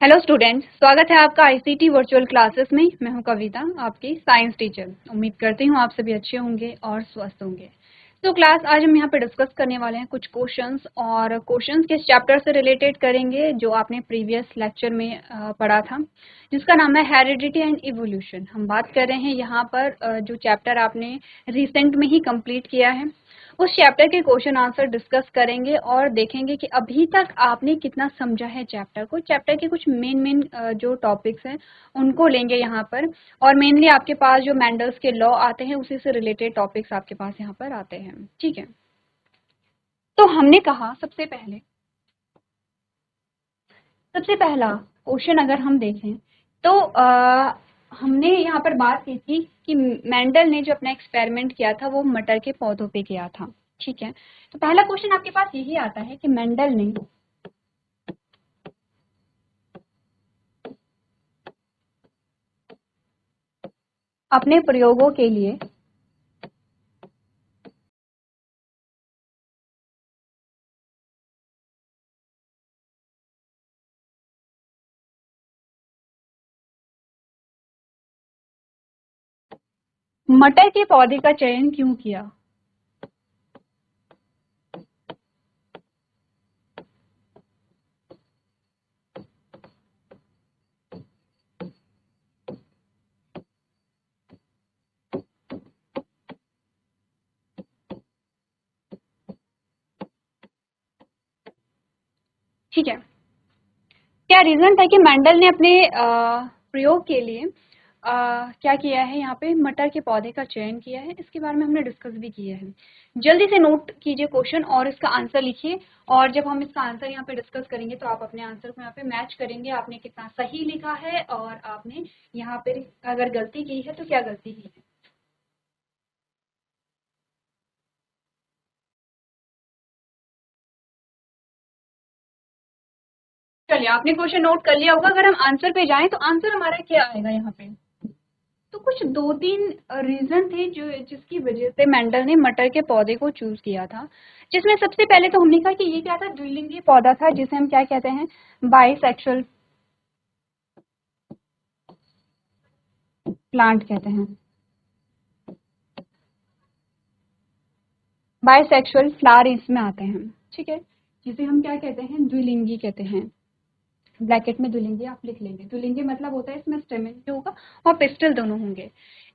Hello students, स्वागत है आपका आईसीटी वर्चुअल क्लासेस में। मैं हूं कविता, आपकी साइंस टीचर। उम्मीद करती हूं आप सभी अच्छे होंगे और स्वस्थ होंगे। तो क्लास आज हम यहाँ पे डिस्कस करने वाले हैं कुछ क्वेश्चंस, और क्वेश्चंस किस चैप्टर से रिलेटेड करेंगे जो आपने प्रीवियस लेक्चर में पढ़ा था, जिसका नाम है हेरिडिटी एंड इवोल्यूशन। हम बात कर रहे हैं यहाँ पर जो चैप्टर आपने रिसेंट में ही कंप्लीट किया है, उस चैप्टर के क्वेश्चन आंसर डिस्कस करेंगे और देखेंगे कि अभी तक आपने कितना समझा है चैप्टर को। चैप्टर के कुछ मेन जो टॉपिक्स हैं उनको लेंगे यहाँ पर, और मेनली आपके पास जो मेंडल्स के लॉ आते हैं उसी से रिलेटेड टॉपिक्स आपके पास यहाँ पर आते हैं। ठीक है, तो हमने कहा सबसे पहला क्वेश्चन अगर हम देखें तो हमने यहाँ पर बात की थी कि मेंडल ने जो अपना एक्सपेरिमेंट किया था वो मटर के पौधों पे किया था। ठीक है, तो पहला क्वेश्चन आपके पास यही आता है कि मेंडल ने अपने प्रयोगों के लिए मटर के पौधे का चयन क्यों किया? ठीक है, क्या रीजन था कि मेंडल ने अपने प्रयोग के लिए क्या किया है, यहाँ पे मटर के पौधे का चयन किया है? इसके बारे में हमने डिस्कस भी किया है। जल्दी से नोट कीजिए क्वेश्चन और इसका आंसर लिखिए, और जब हम इसका आंसर यहाँ पे डिस्कस करेंगे तो आप अपने आंसर को यहाँ पे मैच करेंगे, आपने कितना सही लिखा है और आपने यहाँ पे अगर गलती की है तो क्या गलती की है। चलिए, आपने क्वेश्चन नोट कर लिया होगा। अगर हम आंसर पे जाएं तो आंसर हमारा क्या आएगा यहाँ पे? तो कुछ दो तीन रीजन थे जो जिसकी वजह से मेंडल ने मटर के पौधे को चूज किया था, जिसमें सबसे पहले तो हमने कहा कि ये क्या था, द्विलिंगी पौधा था, जिसे हम क्या कहते हैं, बाइसेक्सुअल प्लांट कहते हैं। बाइसेक्सुअल फ्लावर इसमें आते हैं। ठीक है, जिसे हम क्या कहते हैं, द्विलिंगी कहते हैं। ब्रैकेट में द्विलिंगी आप लिख लेंगे। द्विलिंगी मतलब होता है इसमें स्टेमेन भी होगा और पिस्टल दोनों होंगे।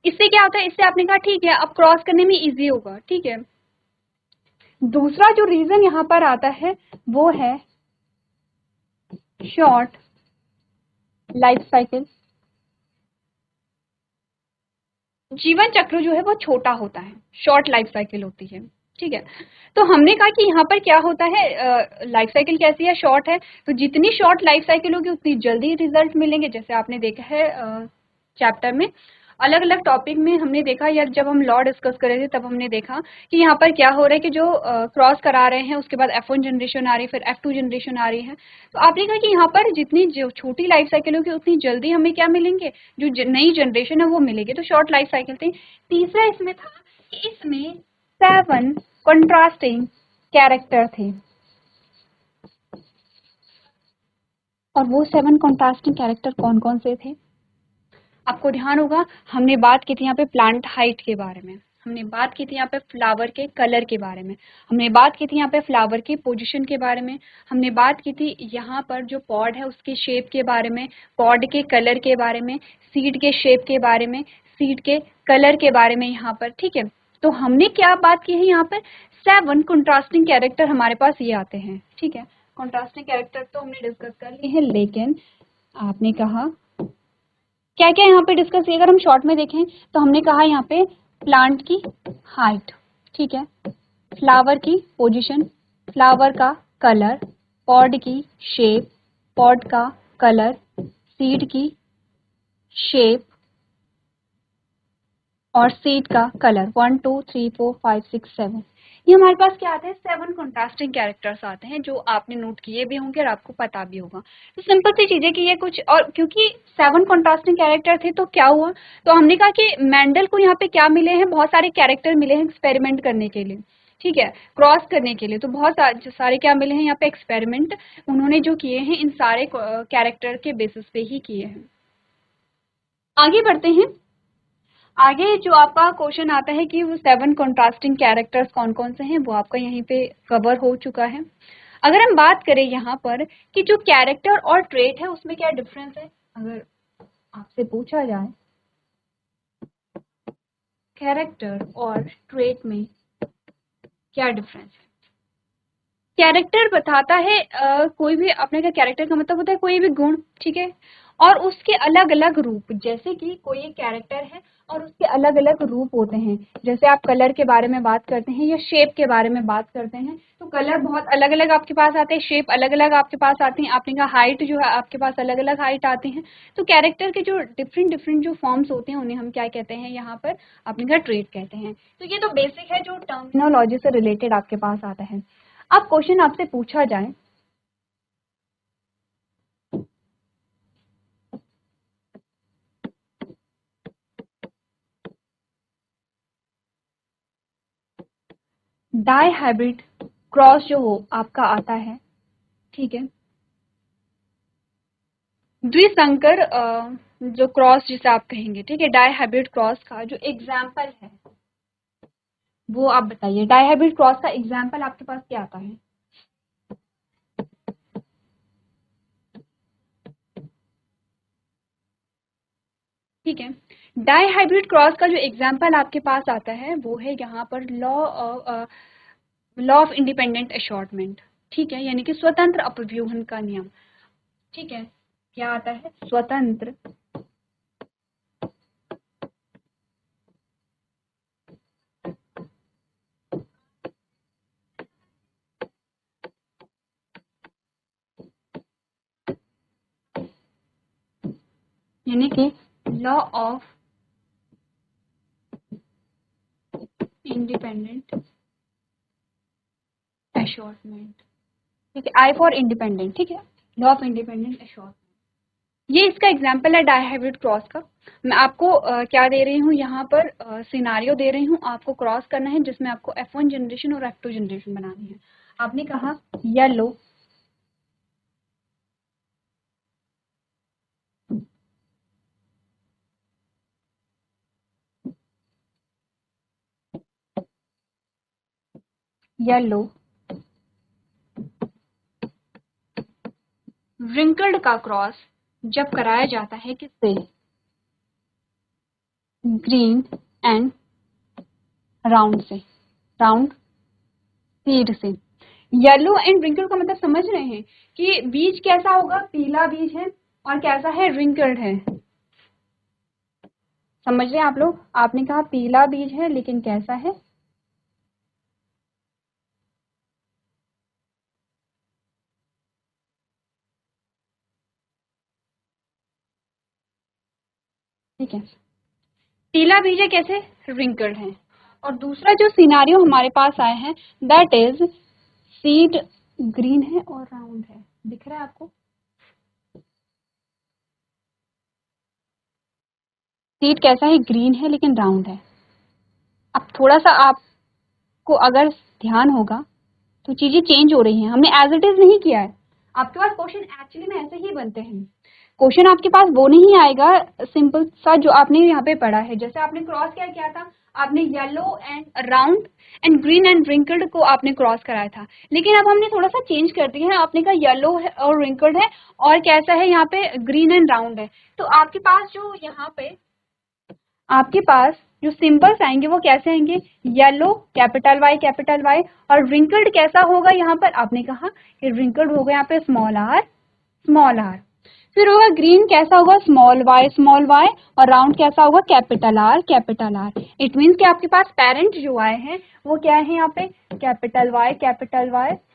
इससे क्या होता है, इससे आपने कहा ठीक है अब क्रॉस करने में इजी होगा। ठीक है, दूसरा जो रीजन यहाँ पर आता है वो है शॉर्ट लाइफ साइकिल। जीवन चक्र जो है वो छोटा होता है, शॉर्ट लाइफ साइकिल होती है। ठीक है, तो हमने कहा कि यहाँ पर क्या होता है, लाइफ साइकिल कैसी है, शॉर्ट है, तो जितनी शॉर्ट लाइफ साइकिल होगी उतनी जल्दी रिजल्ट मिलेंगे। जैसे आपने देखा है चैप्टर में अलग अलग टॉपिक में हमने देखा, या जब हम लॉ डिस्कस कर रहे थे तब हमने देखा कि यहाँ पर क्या हो रहा है कि जो क्रॉस करा रहे हैं उसके बाद F1 जनरेशन आ रही है, फिर F2 जनरेशन आ रही है। तो आपने कहा कि यहाँ पर जितनी जो छोटी लाइफ साइकिल होगी उतनी जल्दी हमें क्या मिलेंगे, जो नई जनरेशन है वो मिलेगी। तो शॉर्ट लाइफ साइकिल थी। तीसरा इसमें था कि इसमें 7 कंट्रास्टिंग कैरेक्टर थे, और वो 7 कंट्रास्टिंग कैरेक्टर कौन कौन से थे? आपको ध्यान होगा हमने बात की थी यहाँ पे प्लांट हाइट के बारे में, हमने बात की थी यहाँ पे फ्लावर के कलर के बारे में, हमने बात की थी यहाँ पे फ्लावर की पोजीशन के बारे में, हमने बात की थी यहाँ पर जो पॉड है उसके शेप के बारे में, पॉड के कलर के बारे में, सीड के शेप के बारे में, सीड के कलर के बारे में यहाँ पर। ठीक है, तो हमने क्या बात की है, यहाँ पर 7 कंट्रास्टिंग कैरेक्टर हमारे पास ये आते हैं। ठीक है, कंट्रास्टिंग कैरेक्टर तो हमने डिस्कस कर लिए हैं, लेकिन आपने कहा क्या क्या यहाँ पे डिस्कस किया। अगर हम शॉर्ट में देखें तो हमने कहा यहाँ पे प्लांट की हाइट, ठीक है, फ्लावर की पोजीशन, फ्लावर का कलर, पॉड की शेप, पॉड का कलर, सीड की शेप और सीड का कलर। 1 2 3 4 5 6 7, ये हमारे पास क्या आते हैं, 7 कंट्रास्टिंग कैरेक्टर्स आते हैं, जो आपने नोट किए भी होंगे और आपको पता भी होगा। तो सिंपल सी चीजें कि ये कुछ, और क्योंकि 7 कंट्रास्टिंग कैरेक्टर थे तो क्या हुआ, तो हमने कहा कि मेंडल को यहाँ पे क्या मिले हैं, बहुत सारे कैरेक्टर मिले हैं एक्सपेरिमेंट करने के लिए। ठीक है, क्रॉस करने के लिए। तो बहुत सारे क्या मिले हैं यहाँ पे एक्सपेरिमेंट उन्होंने जो किए हैं इन सारे कैरेक्टर के बेसिस पे ही किए हैं। आगे बढ़ते हैं। आगे जो आपका क्वेश्चन आता है कि वो 7 कॉन्ट्रास्टिंग कैरेक्टर्स कौन कौन से हैं, वो आपका यहीं पे कवर हो चुका है। अगर हम बात करें यहाँ पर कि जो कैरेक्टर और ट्रेट है उसमें क्या डिफरेंस है, अगर आपसे पूछा जाए कैरेक्टर और ट्रेट में क्या डिफरेंस है। कैरेक्टर बताता है कोई भी, अपने का कैरेक्टर का मतलब होता है कोई भी गुण, ठीक है, और उसके अलग अलग रूप। जैसे कि कोई एक कैरेक्टर है और उसके अलग अलग रूप होते हैं। जैसे आप कलर के बारे में बात करते हैं या शेप के बारे में बात करते हैं, तो कलर बहुत अलग अलग आपके पास आते हैं, शेप अलग अलग आपके पास आती हैं, आपने का हाइट जो है आपके पास अलग अलग हाइट आती है। तो कैरेक्टर के जो डिफरेंट डिफरेंट जो फॉर्म्स होते हैं उन्हें हम क्या कहते हैं यहाँ पर, अपने का ट्रेट कहते हैं। तो ये तो बेसिक है जो टर्मिनोलॉजी से रिलेटेड आपके पास आता है। अब क्वेश्चन आपसे पूछा जाए डाई हाइब्रिड क्रॉस जो हो आपका आता है, ठीक है, द्विसंकर जो क्रॉस जिसे आप कहेंगे, ठीक है, डाई हाइब्रिड क्रॉस का जो एग्जाम्पल है वो आप बताइए। डाई हाइब्रिड क्रॉस का एग्जाम्पल आपके पास क्या आता है। ठीक है, डाई हाइब्रिड क्रॉस का जो एग्जाम्पल आपके पास आता है वो है यहाँ पर लॉ ऑफ इंडिपेंडेंट असॉर्टमेंट, ठीक है, यानी कि स्वतंत्र अपव्यूहन का नियम। ठीक है, क्या आता है, स्वतंत्र यानी कि लॉ ऑफ इंडिपेंडेंट असॉर्टमेंट, ठीक है, आई फॉर इंडिपेंडेंट, ठीक है, लॉ ऑफ इंडिपेंडेंट असॉर्टमेंट, ये इसका एग्जाम्पल है डाई हाइब्रिड क्रॉस का। मैं आपको क्या दे रही हूँ यहाँ पर, सिनारियो दे रही हूँ, आपको क्रॉस करना है जिसमें आपको F1 जनरेशन और F2 जनरेशन बनानी है। आपने कहा येलो येलो रिंकल्ड का क्रॉस जब कराया जाता है किससे, ग्रीन एंड राउंड से, राउंड सीड से। येलो एंड रिंकल्ड का मतलब समझ रहे हैं कि बीज कैसा होगा, पीला बीज है और कैसा है, रिंकल्ड है। समझ रहे हैं आप लोग, आपने कहा पीला बीज है लेकिन कैसा है, ठीक है, पीला बीज है, कैसे, रिंकल्ड है। और दूसरा जो सिनारियो हमारे पास आया है दैट इज सीड ग्रीन है और राउंड है, दिख रहा है आपको, सीड कैसा है, ग्रीन है लेकिन राउंड है। अब थोड़ा सा आपको अगर ध्यान होगा तो चीजें चेंज हो रही हैं, हमने एज इट इज नहीं किया है। आपके पास क्वेश्चन एक्चुअली में ऐसे ही बनते हैं, क्वेश्चन आपके पास वो नहीं आएगा सिंपल सा जो आपने यहाँ पे पढ़ा है। जैसे आपने क्रॉस क्या किया था, आपने yellow and round and green and wrinkled को आपने क्रॉस कराया था, लेकिन अब हमने थोड़ा सा चेंज कर दिया है, आपने कहा येलो है और रिंकल्ड है और कैसा है यहाँ पे, ग्रीन एंड राउंड है। तो आपके पास जो यहाँ पे आपके पास जो सिंबल्स आएंगे वो कैसे आएंगे, येलो कैपिटल वाई और रिंकल्ड कैसा होगा, यहाँ पर आपने कहा कि रिंकल्ड होगा यहाँ पे स्मॉल आर। फिर होगा ग्रीन कैसा होगा, स्मॉल वाई और राउंड कैसा होगा, कैपिटल आर। इट मीन्स कि आपके पास पेरेंट जो आए हैं वो क्या है यहाँ पे, capital Y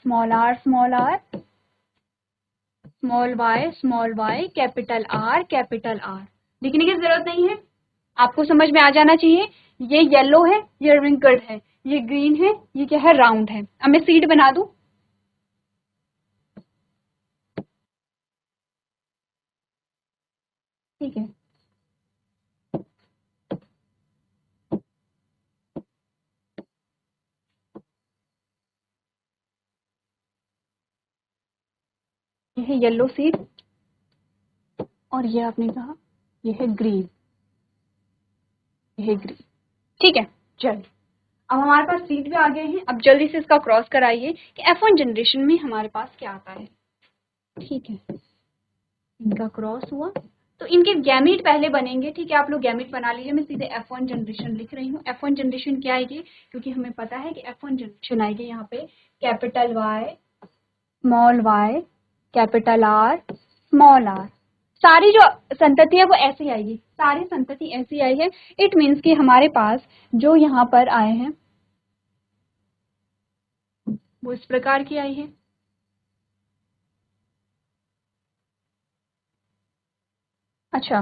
small Y capital R. लिखने की जरूरत नहीं है, आपको समझ में आ जाना चाहिए। ये येलो है, ये रिंकल्ड है, ये ग्रीन है, ये क्या है, राउंड है। अब मैं सीड बना दूं, ठीक है, ये है येलो सीड और ये आपने कहा ये है ग्रीन, ये है ग्रीन। ठीक है, चलिए अब हमारे पास सीड भी आ गए हैं। अब जल्दी से इसका क्रॉस कराइए कि F1 जनरेशन में हमारे पास क्या आता है। ठीक है, इनका क्रॉस हुआ तो इनके गैमीट पहले बनेंगे। ठीक है, आप लोग गैमीट बना लीजिए। मैं सीधे F1 जनरेशन लिख रही हूँ। F1 जनरेशन क्या आएगी, क्योंकि हमें पता है कि F1 जनरेशन आएगी यहाँ पे capital Y, small y, capital R, small r। सारी जो संतति है वो ऐसी आएगी, सारी संतति ऐसी आई है। इट मीन्स कि हमारे पास जो यहाँ पर आए हैं वो इस प्रकार की आई है। अच्छा,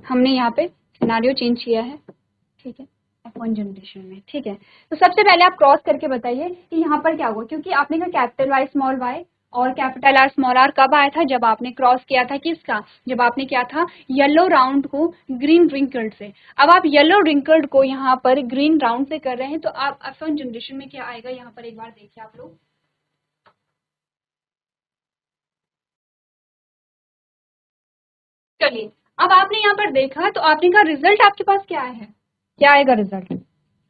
हमने यहाँ पे सिनारियो चेंज किया है। ठीक है, F1 जनरेशन में। ठीक है, तो सबसे पहले आप क्रॉस करके बताइए कि यहाँ पर क्या हुआ, क्योंकि आपने कहा कैपिटल Y स्मॉल y और कैपिटल R स्मॉल r कब आया था, जब आपने क्रॉस किया था किसका, जब आपने किया था येलो राउंड को ग्रीन रिंकल्ड से। अब आप येलो रिंकल्ड को यहाँ पर ग्रीन राउंड से कर रहे हैं, तो आप F1 जनरेशन में क्या आएगा यहाँ पर एक बार देखिए आप लोग। चलिए, अब आपने यहाँ पर देखा तो आपने कहा रिजल्ट आपके पास क्या है, क्या आएगा रिजल्ट।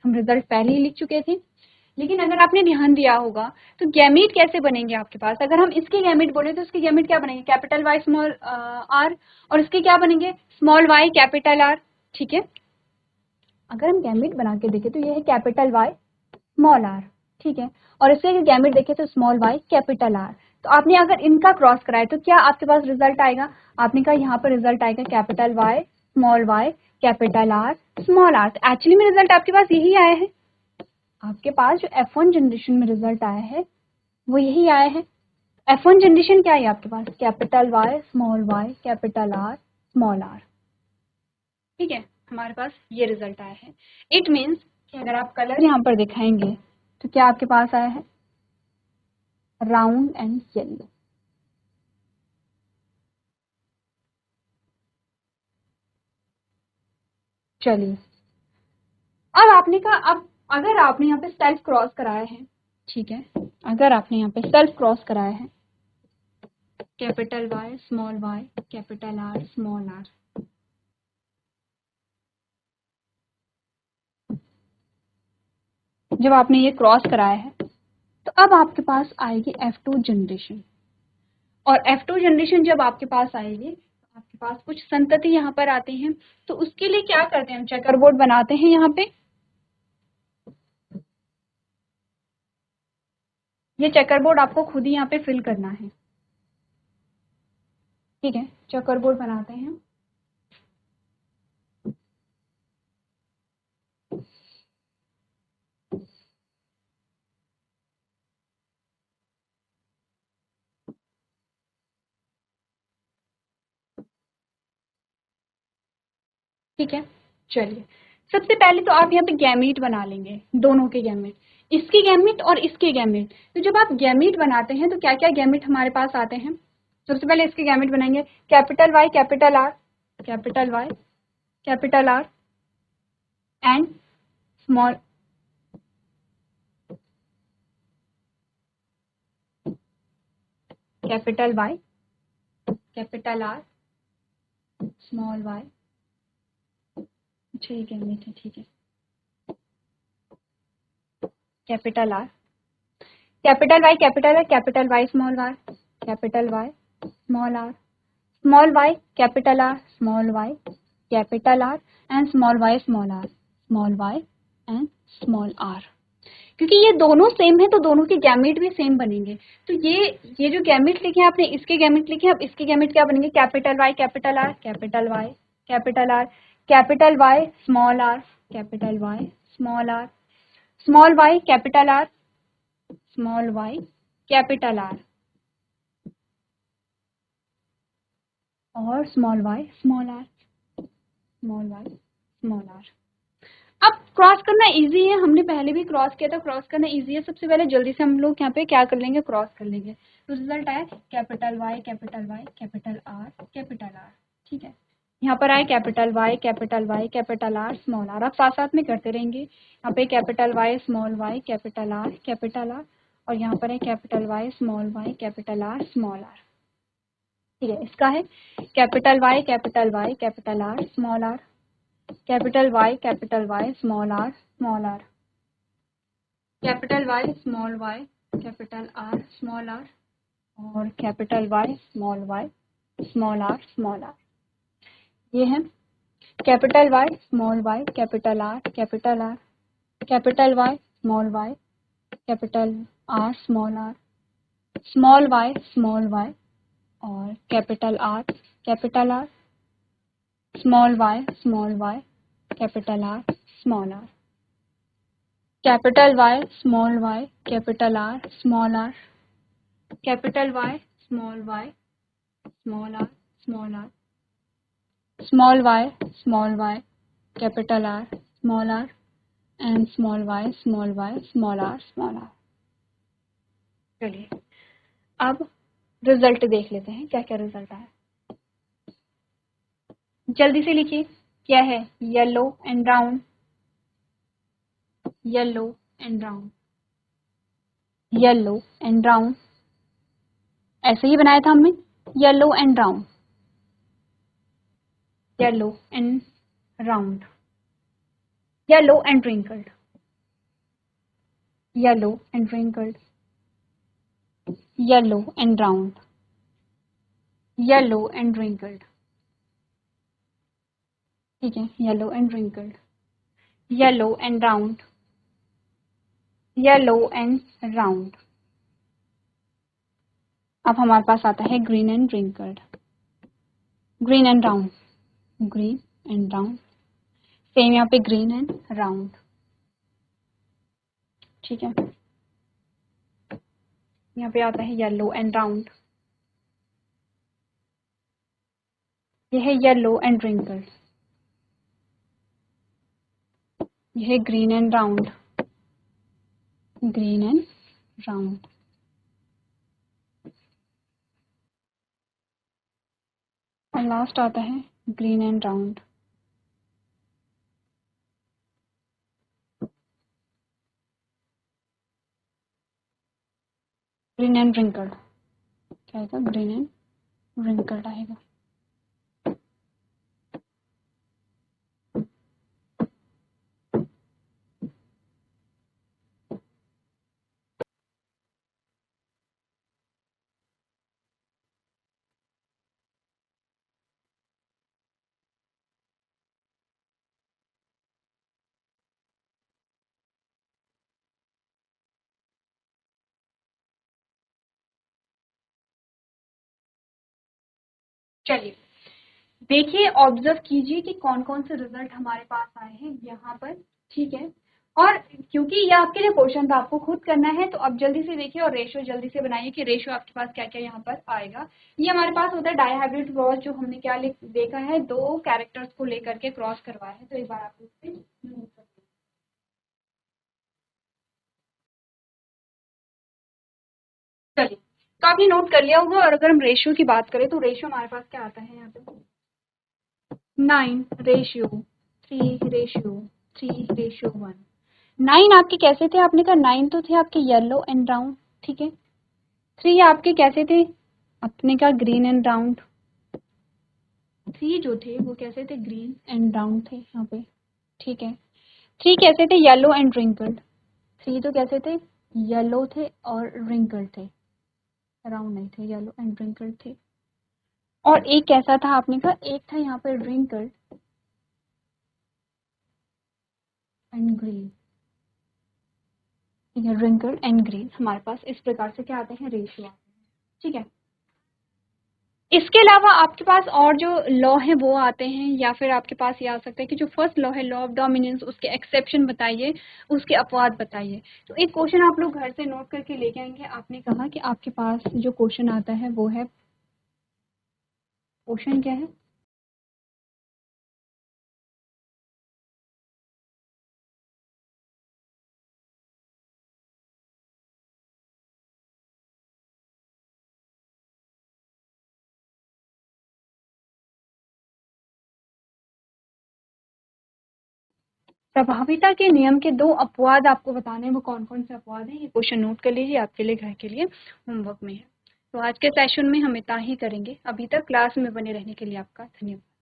हम रिजल्ट पहले ही लिख चुके थे, लेकिन अगर आपने ध्यान दिया होगा तो गैमीट कैसे बनेंगे आपके पास। अगर हम इसके गैमीट बोले तो इसके गैमीट क्या बनेंगे, कैपिटल Y स्मॉल r, और इसके क्या बनेंगे स्मॉल y कैपिटल R। ठीक है, अगर हम गैमीट बना के देखें तो ये है कैपिटल Y स्मॉल r। ठीक है, और इसके गैमीट देखें तो स्मॉल y कैपिटल R। तो आपने अगर इनका क्रॉस कराया तो क्या आपके पास रिजल्ट आएगा, आपने कहा यहाँ पर रिजल्ट आएगा capital Y small y capital R small r। तो एक्चुअली में रिजल्ट आपके पास यही आया है, आपके पास जो F1 जनरेशन में रिजल्ट आया है वो यही आया है। F1 जनरेशन क्या है आपके पास, capital Y small y capital R small r। ठीक है, हमारे पास ये रिजल्ट आया है। इट मीन्स कि अगर आप कलर यहाँ पर दिखाएंगे तो क्या आपके पास आया है, राउंड एंड येलो। चलिए, अब आपने कहा, अब अगर आपने यहाँ पे सेल्फ क्रॉस कराया है, ठीक है, अगर आपने यहाँ पे सेल्फ क्रॉस कराया है capital Y small y capital R small r, जब आपने ये क्रॉस कराया है तो अब आपके पास आएगी F2 जनरेशन। और F2 जनरेशन जब आपके पास आएगी तो आपके पास कुछ संतति यहाँ पर आते हैं। तो उसके लिए क्या करते हैं, हम चेकर बोर्ड बनाते हैं यहाँ पे। ये चेकर बोर्ड आपको खुद ही यहाँ पे फिल करना है। ठीक है, चेकर बोर्ड बनाते हैं। ठीक है, चलिए सबसे पहले तो आप यहाँ पे गैमीट बना लेंगे, दोनों के गैमीट, इसके गैमीट और इसके गैमीट। तो जब आप गैमीट बनाते हैं तो क्या क्या गैमीट हमारे पास आते हैं। सबसे पहले इसके गैमीट बनाएंगे capital Y capital R, capital Y capital R and small capital Y capital R small y। अच्छा, ये गैमीट है, ठीक है, capital R capital Y capital R capital Y small r capital Y small r small y capital R small y capital R and small y small r small y and small r। क्योंकि ये दोनों same है तो दोनों के gamete भी same बनेंगे। तो ये जो गैमेट लिखे हैं आपने, इसके गैमेट लिखे हैं, अब इसके गैमेट क्या बनेंगे, capital Y capital R capital Y capital R capital Y small r capital Y small r small y capital R small y capital R और small y small r small y small r। अब cross करना easy है, हमने पहले भी cross किया था, cross करना इजी है। सबसे पहले जल्दी से हम लोग यहाँ पे क्या कर लेंगे, क्रॉस कर लेंगे। तो रिजल्ट आया capital Y capital Y capital R capital R। ठीक है, यहाँ पर आए capital Y, capital Y, capital R, small R. आप साथ साथ में करते रहेंगे। यहाँ पे capital Y, small Y, capital R, capital R, और यहाँ पर है capital Y, small Y, capital R, small R. ठीक है, इसका है capital Y, capital Y, capital R, small R, capital Y, capital Y, small R, small R, capital Y, small Y, capital R, small R, और capital Y, small Y, small R, small R. ये है capital Y, small Y, capital R, capital R, capital Y, small Y, capital R, small Y, और capital R, small Y, capital R, small R, capital Y, small Y, capital R, small R, capital Y, small Y, small R, small R, small Y, capital R, small R, and small Y, small R, small R. चलिए अब result देख लेते हैं, क्या क्या result आया। जल्दी से लिखिए, क्या है? Yellow and brown, yellow and brown, yellow and brown, ऐसे ही बनाया था हमने, yellow and brown, yellow and round, yellow and wrinkled, yellow and wrinkled, yellow and round, yellow and wrinkled। ठीक है, yellow and wrinkled, yellow and round, yellow and round. अब हमारे पास आता है green and wrinkled, green and round, green and round, same यहाँ पे green and round. ठीक है, यहाँ पे आता है येलो एंड राउंड, यह है येलो एंड wrinkled, यह है green and round, green and round. और लास्ट आता है green and round, green and wrinkled। क्या आएगा? ग्रीन एंड wrinkled आएगा। चलिए देखिए, ऑब्जर्व कीजिए कि कौन कौन से रिजल्ट हमारे पास आए हैं यहाँ पर। ठीक है, और क्योंकि ये आपके लिए क्वेश्चन था, आपको खुद करना है, तो अब जल्दी से देखिए और रेशियो जल्दी से बनाइए कि रेशियो आपके पास क्या क्या यहाँ पर आएगा। ये हमारे पास होता है डायहाइब्रिड क्रॉस, जो हमने क्या देखा है, दो कैरेक्टर्स को लेकर के क्रॉस करवाया है। तो एक बार आप इससे नोट कर लीजिए। चलिए, तो आपने नोट कर लिया होगा। और अगर हम रेशियो की बात करें तो रेशियो हमारे पास क्या आता है यहाँ पे, 9:3:3:1। 9 आपके कैसे थे? आपने कहा 9 तो थे आपके येलो एंड ब्राउन। ठीक है, 3 आपके कैसे थे? आपने कहा ग्रीन एंड राउंड। 3 जो थे वो कैसे थे? ग्रीन एंड ब्राउन थे यहाँ पे। ठीक है, 3 कैसे थे? Yellow and wrinkled. 3 तो कैसे थे? येलो थे और रिंकल्ड थे, राउंड नहीं थे, येलो एंड रिंकल्ड थे। और एक कैसा था? आपने कहा एक था यहाँ पे रिंकल्ड एंड ग्रीन। ठीक है, रिंकल्ड एंड ग्रीन हमारे पास इस प्रकार से क्या आते हैं? रेशियो आते हैं। ठीक है, इसके अलावा आपके पास और जो लॉ है वो आते हैं, या फिर आपके पास ये आ सकता है कि जो फर्स्ट लॉ है, लॉ ऑफ डोमिनेंस, उसके एक्सेप्शन बताइए, उसके अपवाद बताइए। तो एक क्वेश्चन आप लोग घर से नोट करके लेके आएंगे। आपने कहा कि आपके पास जो क्वेश्चन आता है वो है, क्वेश्चन क्या है? प्रभाविता के नियम के 2 अपवाद आपको बताने हैं, वो कौन कौन से अपवाद हैं, ये क्वेश्चन नोट कर लीजिए, आपके लिए घर के लिए होमवर्क में है। तो आज के सेशन में हम इतना ही करेंगे। अभी तक क्लास में बने रहने के लिए आपका धन्यवाद।